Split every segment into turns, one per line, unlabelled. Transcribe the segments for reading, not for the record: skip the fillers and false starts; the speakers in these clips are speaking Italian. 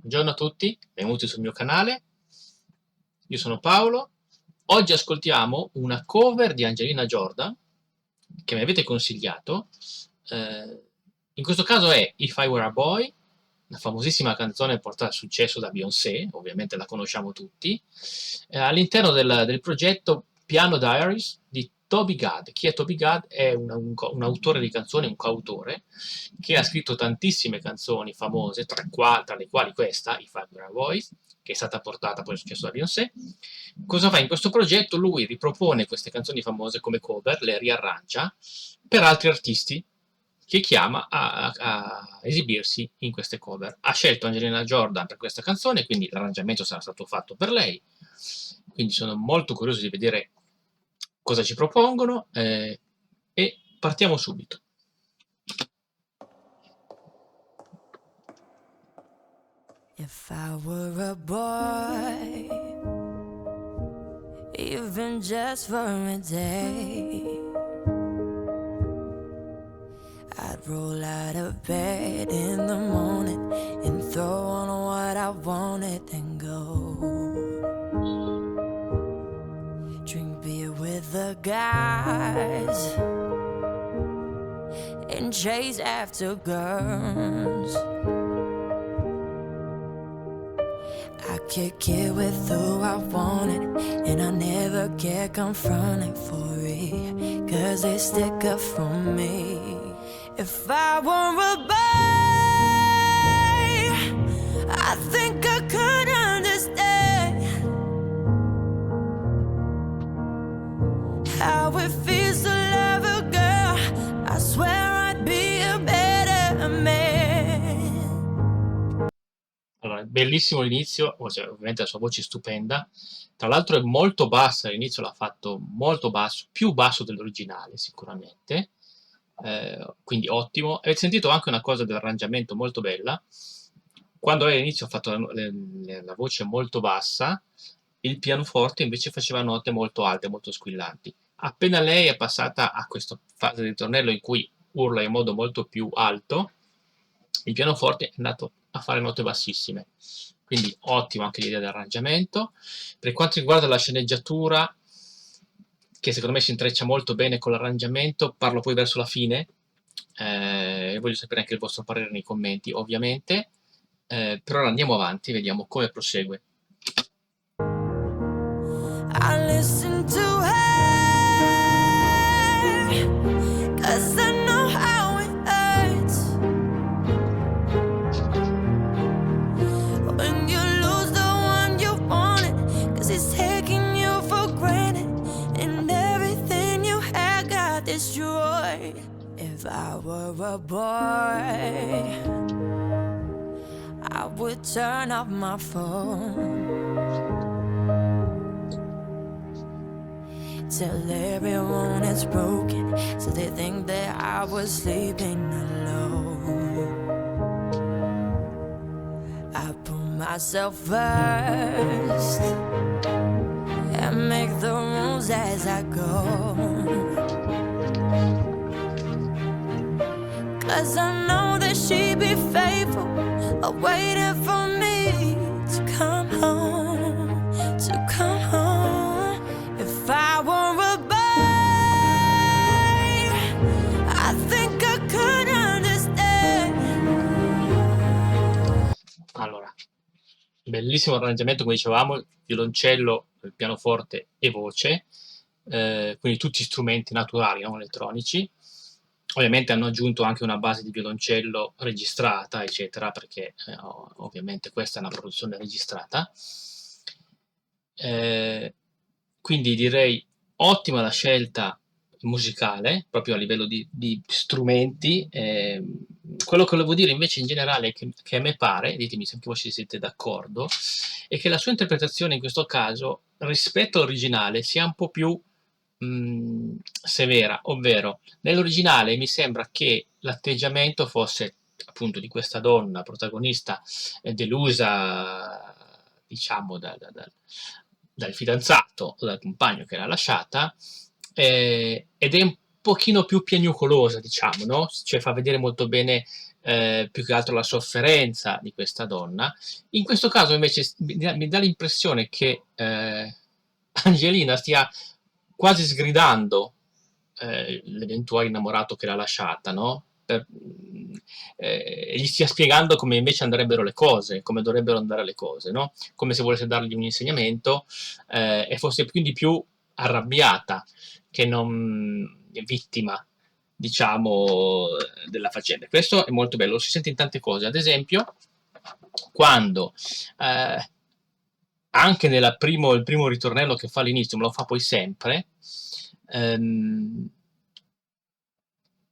Buongiorno a tutti, benvenuti sul mio canale. Io sono Paolo. Oggi ascoltiamo una cover di Angelina Jordan che mi avete consigliato. In questo caso è If I Were a Boy, una famosissima canzone portata a successo da Beyoncé, ovviamente la conosciamo tutti, all'interno del progetto Piano Diaries di Toby Gad. Chi è Toby Gad? È un autore di canzoni, un coautore, che ha scritto tantissime canzoni famose, tra le quali questa, If I Were a Boy, che è stata portata poi al successo da Beyoncé. Cosa fa in questo progetto? Lui ripropone queste canzoni famose come cover, le riarrangia per altri artisti che chiama a esibirsi in queste cover. Ha scelto Angelina Jordan per questa canzone, quindi l'arrangiamento sarà stato fatto per lei. Quindi sono molto curioso di vedere cosa ci propongono e partiamo subito.
If I were a boy, even just for a day, I'd roll out of bed in the morning and throw on what I wanted and go drink beer with the guys and chase after girls. I could get with who I wanted, and I never get confronted for it, 'cause they stick up for me. If I were a boy, I think I could understand how it feels to love a girl. I swear I'd be a better man.
Allora, bellissimo l'inizio, ovviamente la sua voce è stupenda, tra l'altro è molto bassa, all'inizio l'ha fatto molto basso, più basso dell'originale sicuramente, quindi ottimo. Avete sentito anche una cosa dell'arrangiamento molto bella, quando all'inizio ha fatto la voce molto bassa, il pianoforte invece faceva note molto alte, molto squillanti. Appena lei è passata a questa fase di ritornello in cui urla in modo molto più alto, il pianoforte è andato a fare note bassissime, quindi ottimo anche l'idea dell'arrangiamento. Per quanto riguarda la sceneggiatura, che secondo me si intreccia molto bene con l'arrangiamento, parlo poi verso la fine, voglio sapere anche il vostro parere nei commenti ovviamente, però andiamo avanti, vediamo come prosegue.
I listen to her, 'cause I know how it hurts when you lose the one you wanted, 'cause he's taking you for granted, and everything you had got destroyed. If I were a boy, I would turn off my phone, tell everyone it's broken, so they think that I was sleeping alone. I put myself first and make the rules as I go, 'cause I know that she'd be faithful, waiting for me to come home, to come home. If I were a boy, I think I could understand.
Allora, bellissimo arrangiamento, come dicevamo, violoncello, pianoforte e voce, quindi tutti strumenti naturali, non elettronici. Ovviamente hanno aggiunto anche una base di violoncello registrata, eccetera, perché ovviamente questa è una produzione registrata. Quindi direi ottima la scelta musicale, proprio a livello di strumenti. Quello che volevo dire invece in generale, che a me pare, ditemi se anche voi siete d'accordo, è che la sua interpretazione in questo caso, rispetto all'originale, sia un po' più severa, ovvero nell'originale mi sembra che l'atteggiamento fosse appunto di questa donna protagonista delusa, diciamo, dal fidanzato o dal compagno che l'ha lasciata, ed è un pochino più piagnucolosa, diciamo, no? Cioè fa vedere molto bene più che altro la sofferenza di questa donna. In questo caso invece mi dà l'impressione che Angelina stia quasi sgridando l'eventuale innamorato che l'ha lasciata, no? Gli stia spiegando come invece andrebbero le cose, come dovrebbero andare le cose, no? Come se volesse dargli un insegnamento, e fosse quindi più arrabbiata che non vittima, diciamo, della faccenda. Questo è molto bello, lo si sente in tante cose. Ad esempio, quando anche il primo ritornello che fa all'inizio, ma lo fa poi sempre,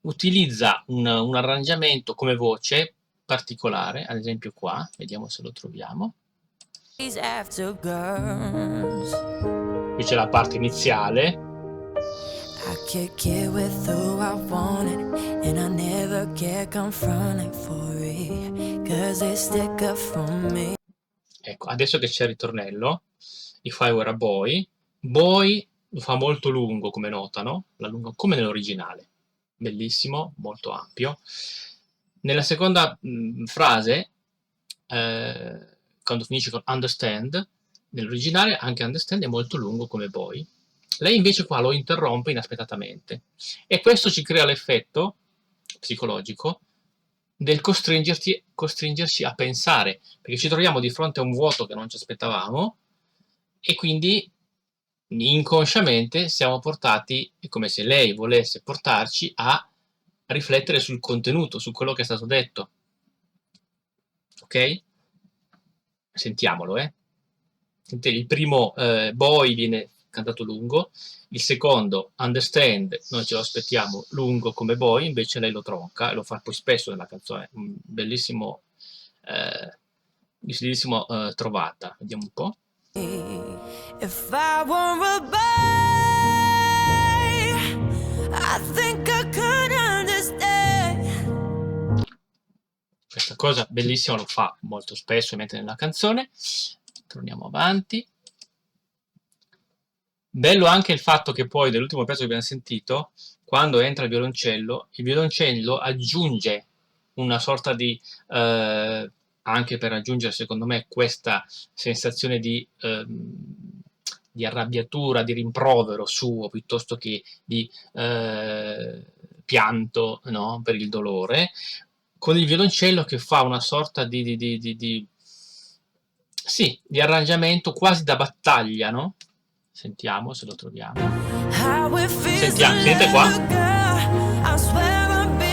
utilizza un arrangiamento come voce particolare, ad esempio qua, vediamo se lo troviamo.
These after girls.
Qui c'è la parte iniziale,
I kick it with who I wanted, and I never get confronted for it, 'cause they stick up for me.
ecco, adesso che c'è il ritornello, If I Were a Boy, Boy lo fa molto lungo come nota, no? La lunga come nell'originale, bellissimo, molto ampio. Nella seconda frase, quando finisce con understand, nell'originale anche understand è molto lungo come boy. Lei invece qua lo interrompe inaspettatamente e questo ci crea l'effetto psicologico del costringerci a pensare, perché ci troviamo di fronte a un vuoto che non ci aspettavamo e quindi inconsciamente siamo portati, è come se lei volesse portarci a riflettere sul contenuto, su quello che è stato detto. Ok? Sentiamolo, Sentite, il primo Boy viene cantato lungo, il secondo Understand, noi ce lo aspettiamo lungo come Boy, invece lei lo tronca e lo fa poi spesso nella canzone. Bellissimo, trovata. Vediamo un po'.
If I were a boy, I think I could understand.
Questa cosa bellissima lo fa molto spesso, mentre nella canzone. Torniamo avanti. Bello anche il fatto che poi, nell'ultimo pezzo che abbiamo sentito, quando entra il violoncello aggiunge una sorta di, anche per aggiungere secondo me questa sensazione di arrabbiatura, di rimprovero suo, piuttosto che di pianto, no? Per il dolore, con il violoncello che fa una sorta di arrangiamento quasi da battaglia, no? Sentiamo se lo troviamo. Sentiamo, sentite qua?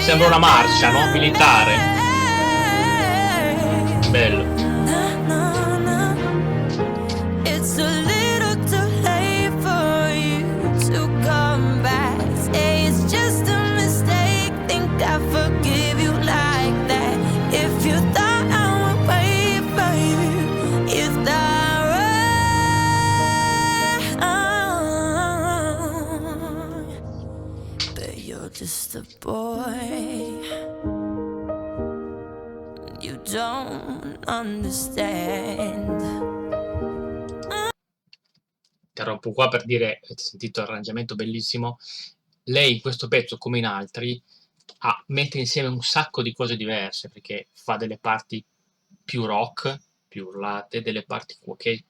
Sembra una marcia, no? Militare. Bello.
Just a boy, you don't understand.
Interrompo qua per dire, avete sentito l'arrangiamento bellissimo, lei in questo pezzo come in altri mette insieme un sacco di cose diverse, perché fa delle parti più rock, più urlate, delle parti che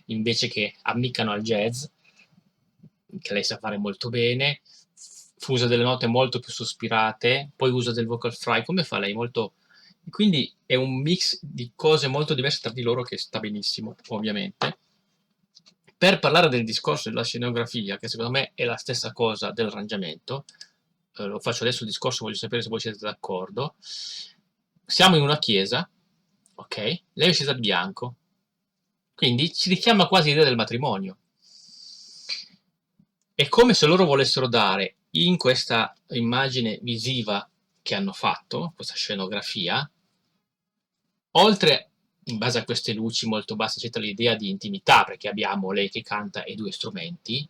invece che ammiccano al jazz, che lei sa fare molto bene, usa delle note molto più sospirate, poi usa del vocal fry, come fa lei, molto... Quindi è un mix di cose molto diverse tra di loro che sta benissimo, ovviamente. Per parlare del discorso della scenografia, che secondo me è la stessa cosa dell'arrangiamento, lo faccio adesso il discorso, voglio sapere se voi siete d'accordo. Siamo in una chiesa, ok? Lei è vestita di bianco, quindi ci richiama quasi l'idea del matrimonio. È come se loro volessero dare in questa immagine visiva che hanno fatto, questa scenografia, oltre, in base a queste luci molto basse, c'è l'idea di intimità, perché abbiamo lei che canta e due strumenti,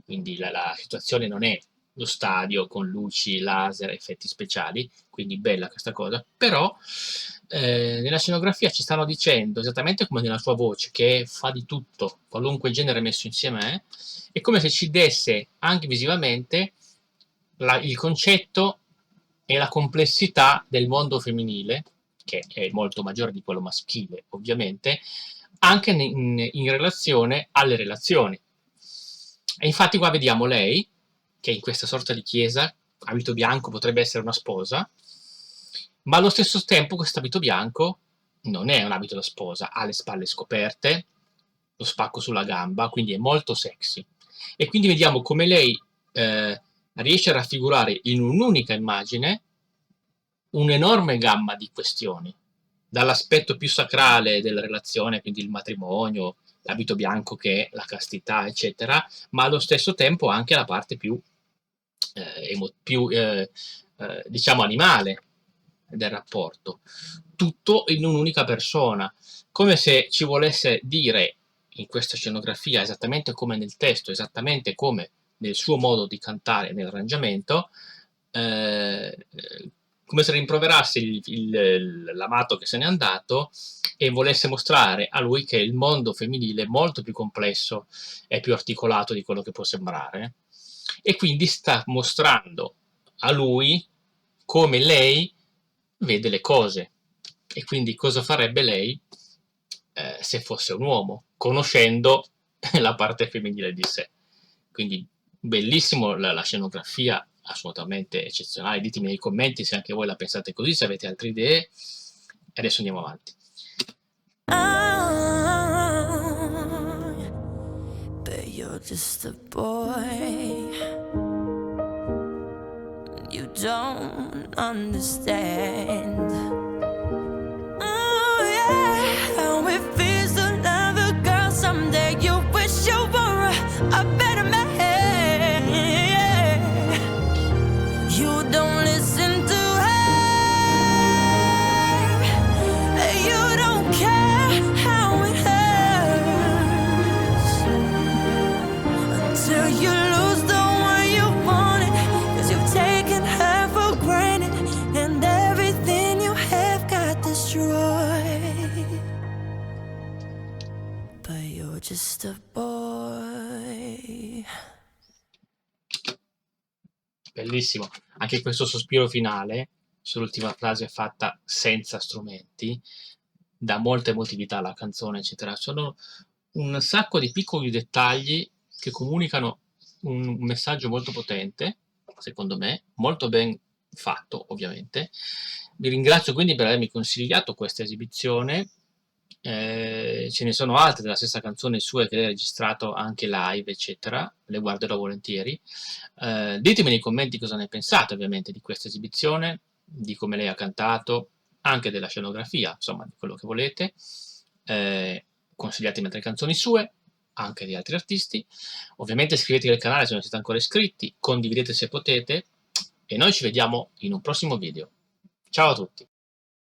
quindi la situazione non è lo stadio con luci, laser, effetti speciali, quindi bella questa cosa, però nella scenografia ci stanno dicendo, esattamente come nella sua voce, che fa di tutto, qualunque genere messo insieme è come se ci desse anche visivamente il concetto e la complessità del mondo femminile, che è molto maggiore di quello maschile, ovviamente, anche in relazione alle relazioni. E infatti qua vediamo lei, che è in questa sorta di chiesa, abito bianco, potrebbe essere una sposa, ma allo stesso tempo questo abito bianco non è un abito da sposa, ha le spalle scoperte, lo spacco sulla gamba, quindi è molto sexy. E quindi vediamo come lei riesce a raffigurare in un'unica immagine un'enorme gamma di questioni, dall'aspetto più sacrale della relazione, quindi il matrimonio, l'abito bianco che è la castità, eccetera, ma allo stesso tempo anche la parte più diciamo animale del rapporto, tutto in un'unica persona, come se ci volesse dire in questa scenografia, esattamente come nel testo, esattamente come nel suo modo di cantare nell'arrangiamento, eh, come se rimproverasse l'amato che se n'è andato e volesse mostrare a lui che il mondo femminile è molto più complesso e più articolato di quello che può sembrare, e quindi sta mostrando a lui come lei vede le cose e quindi cosa farebbe lei se fosse un uomo, conoscendo la parte femminile di sé. Quindi bellissimo la scenografia, assolutamente eccezionale. Ditemi nei commenti se anche voi la pensate così, se avete altre idee. E adesso andiamo avanti.
But you're just a boy. You don't understand. Oh yeah, how it feels to love a girl someday. You wish you were a better man. Yeah. You don't listen to her. You don't care how it hurts until you lose the one you wanted, 'cause you've taken her for granted and everything you have got destroyed. But you're just a boy.
Bellissimo. Anche questo sospiro finale, sull'ultima frase fatta senza strumenti, dà molta emotività alla canzone, eccetera. Sono un sacco di piccoli dettagli che comunicano un messaggio molto potente, secondo me, molto ben fatto, ovviamente. Vi ringrazio quindi per avermi consigliato questa esibizione. Ce ne sono altre della stessa canzone sue che lei ha registrato anche live, eccetera. Le guarderò volentieri. Ditemi nei commenti cosa ne pensate, ovviamente, di questa esibizione, di come lei ha cantato, anche della scenografia, insomma, di quello che volete. Consigliatemi altre canzoni sue, anche di altri artisti. Ovviamente iscrivetevi al canale se non siete ancora iscritti, condividete se potete e noi ci vediamo in un prossimo video. Ciao a tutti!